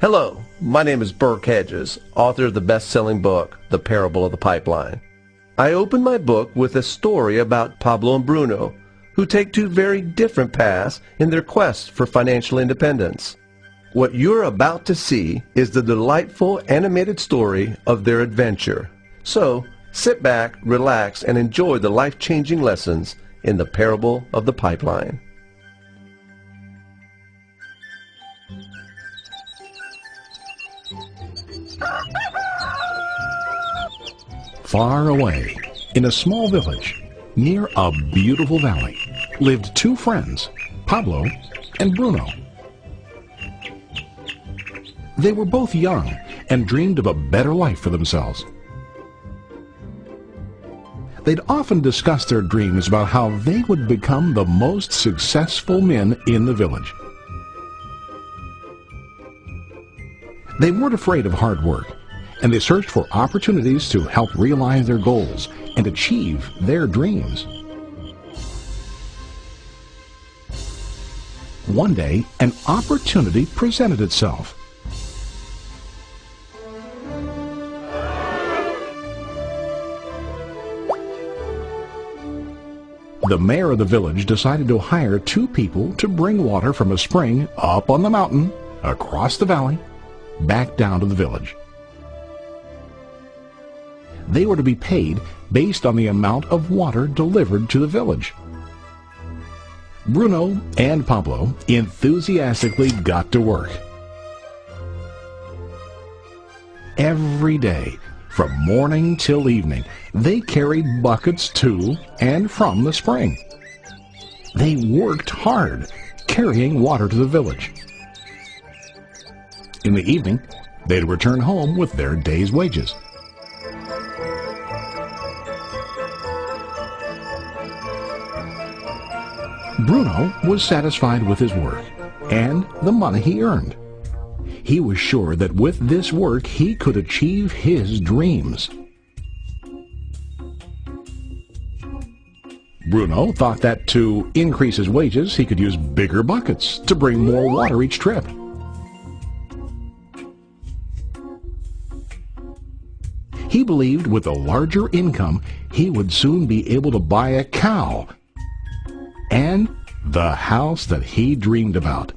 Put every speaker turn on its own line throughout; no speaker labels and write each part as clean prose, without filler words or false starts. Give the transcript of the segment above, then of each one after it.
Hello, my name is Burke Hedges, author of the best-selling book, The Parable of the Pipeline. I open my book with a story about Pablo and Bruno, who take two very different paths in their quest for financial independence. What you're about to see is the delightful animated story of their adventure. So, sit back, relax, and enjoy the life-changing lessons in The Parable of the Pipeline.
Far away, in a small village, near a beautiful valley, lived two friends, Pablo and Bruno. They were both young and dreamed of a better life for themselves. They'd often discuss their dreams about how they would become the most successful men in the village. They weren't afraid of hard work, and they searched for opportunities to help realize their goals and achieve their dreams. One day, an opportunity presented itself. The mayor of the village decided to hire two people to bring water from a spring up on the mountain, across the valley, back down to the village. They were to be paid based on the amount of water delivered to the village. Bruno and Pablo enthusiastically got to work. Every day, from morning till evening, they carried buckets to and from the spring. They worked hard, carrying water to the village. In the evening, they'd return home with their day's wages. Bruno was satisfied with his work and the money he earned. He was sure that with this work he could achieve his dreams. Bruno thought that to increase his wages he could use bigger buckets to bring more water each trip. He believed with a larger income he would soon be able to buy a cow and the house that he dreamed about.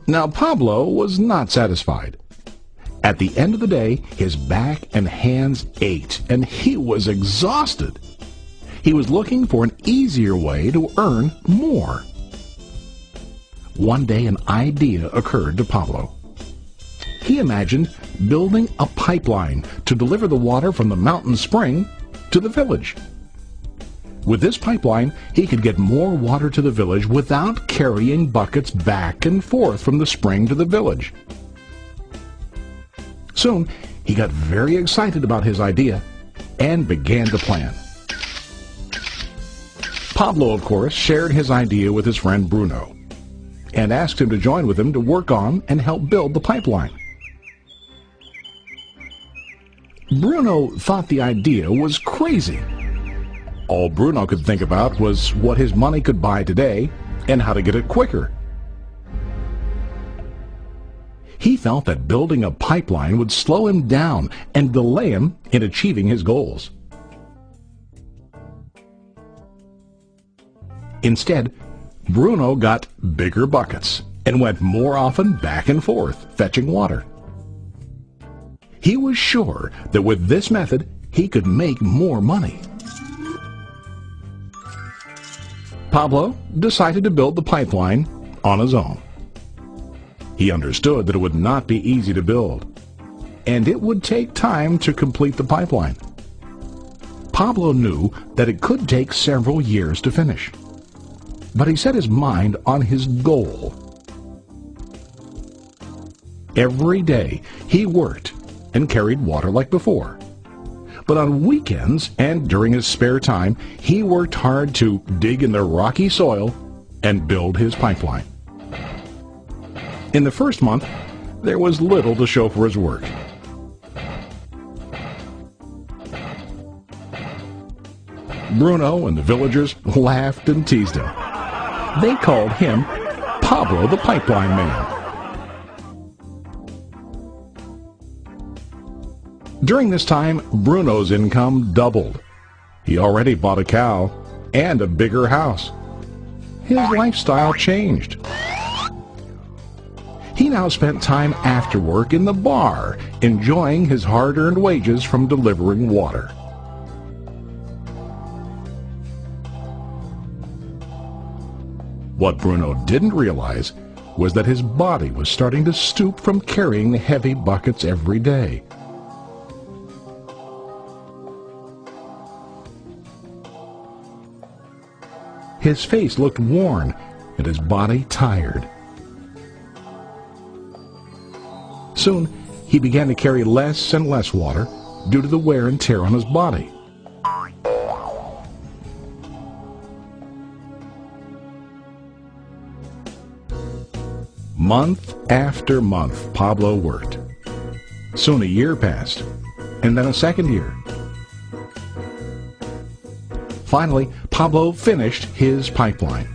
Now Pablo was not satisfied. At the end of the day, his back and hands ached, and he was exhausted. He was looking for an easier way to earn more. One day an idea occurred to Pablo. He imagined building a pipeline to deliver the water from the mountain spring to the village. With this pipeline, he could get more water to the village without carrying buckets back and forth from the spring to the village. Soon, he got very excited about his idea and began to plan. Pablo, of course, shared his idea with his friend Bruno and asked him to join with him to work on and help build the pipeline. Bruno thought the idea was crazy. All Bruno could think about was what his money could buy today and how to get it quicker. He felt that building a pipeline would slow him down and delay him in achieving his goals. Instead, Bruno got bigger buckets and went more often back and forth fetching water. He was sure that with this method he could make more money. Pablo decided to build the pipeline on his own. He understood that it would not be easy to build, and it would take time to complete the pipeline. Pablo knew that it could take several years to finish, but he set his mind on his goal. Every day he worked and carried water like before. But on weekends and during his spare time, he worked hard to dig in the rocky soil and build his pipeline. In the first month, there was little to show for his work. Bruno and the villagers laughed and teased him. They called him Pablo the Pipeline Man. During this time, Bruno's income doubled. He already bought a cow and a bigger house. His lifestyle changed. He now spent time after work in the bar, enjoying his hard-earned wages from delivering water. What Bruno didn't realize was that his body was starting to stoop from carrying the heavy buckets every day. His face looked worn and his body tired. Soon, he began to carry less and less water due to the wear and tear on his body. Month after month, Pablo worked. Soon a year passed, and then a second year. Finally, Pablo finished his pipeline.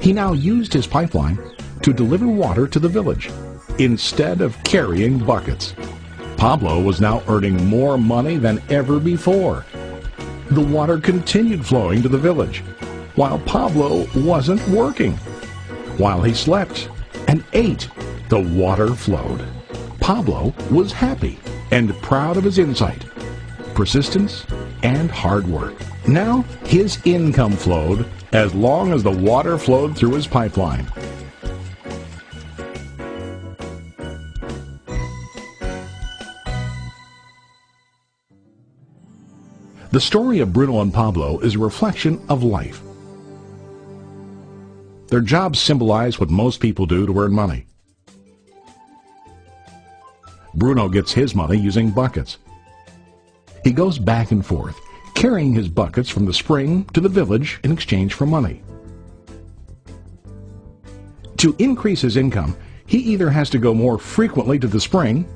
He now used his pipeline to deliver water to the village instead of carrying buckets. Pablo was now earning more money than ever before. The water continued flowing to the village, while Pablo wasn't working. While he slept and ate, the water flowed. Pablo was happy and proud of his insight, persistence, and hard work. Now his income flowed as long as the water flowed through his pipeline. The story of Bruno and Pablo is a reflection of life. Their jobs symbolize what most people do to earn money. Bruno gets his money using buckets. He goes back and forth, carrying his buckets from the spring to the village in exchange for money. To increase his income, he either has to go more frequently to the spring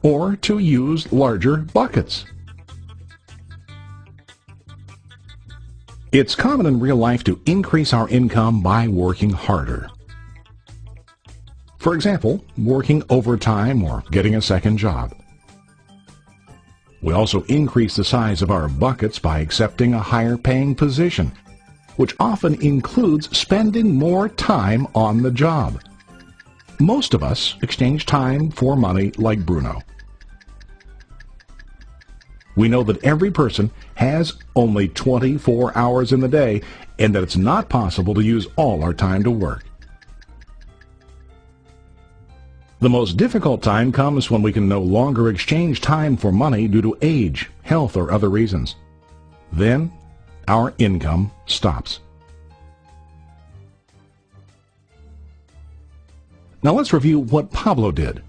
or to use larger buckets. It's common in real life to increase our income by working harder. For example, working overtime or getting a second job. We also increase the size of our buckets by accepting a higher paying position, which often includes spending more time on the job. Most of us exchange time for money like Bruno. We know that every person has only 24 hours in the day and that it's not possible to use all our time to work. The most difficult time comes when we can no longer exchange time for money due to age, health, or other reasons. Then, our income stops. Now let's review what Pablo did.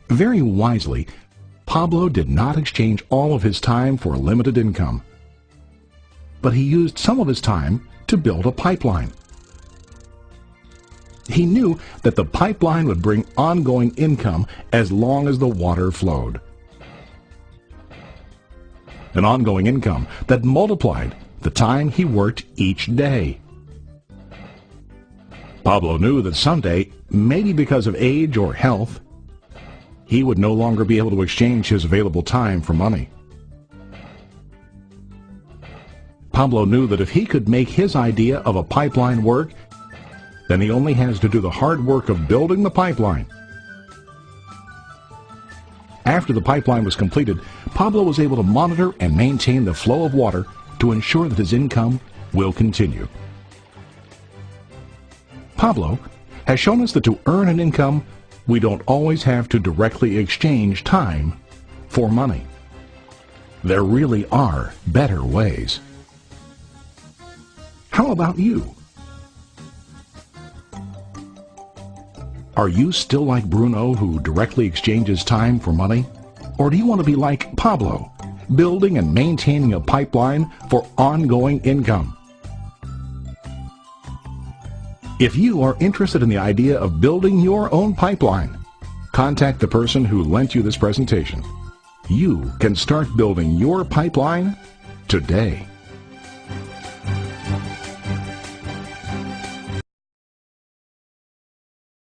Very wisely, Pablo did not exchange all of his time for limited income, but he used some of his time to build a pipeline. He knew that the pipeline would bring ongoing income as long as the water flowed. An ongoing income that multiplied the time he worked each day. Pablo knew that someday, maybe because of age or health, he would no longer be able to exchange his available time for money. Pablo knew that if he could make his idea of a pipeline work, then he only has to do the hard work of building the pipeline. After the pipeline was completed, Pablo was able to monitor and maintain the flow of water to ensure that his income will continue. Pablo has shown us that to earn an income, we don't always have to directly exchange time for money. There really are better ways. How about you? Are you still like Bruno, who directly exchanges time for money? Or do you want to be like Pablo, building and maintaining a pipeline for ongoing income? If you are interested in the idea of building your own pipeline, contact the person who lent you this presentation. You can start building your pipeline today.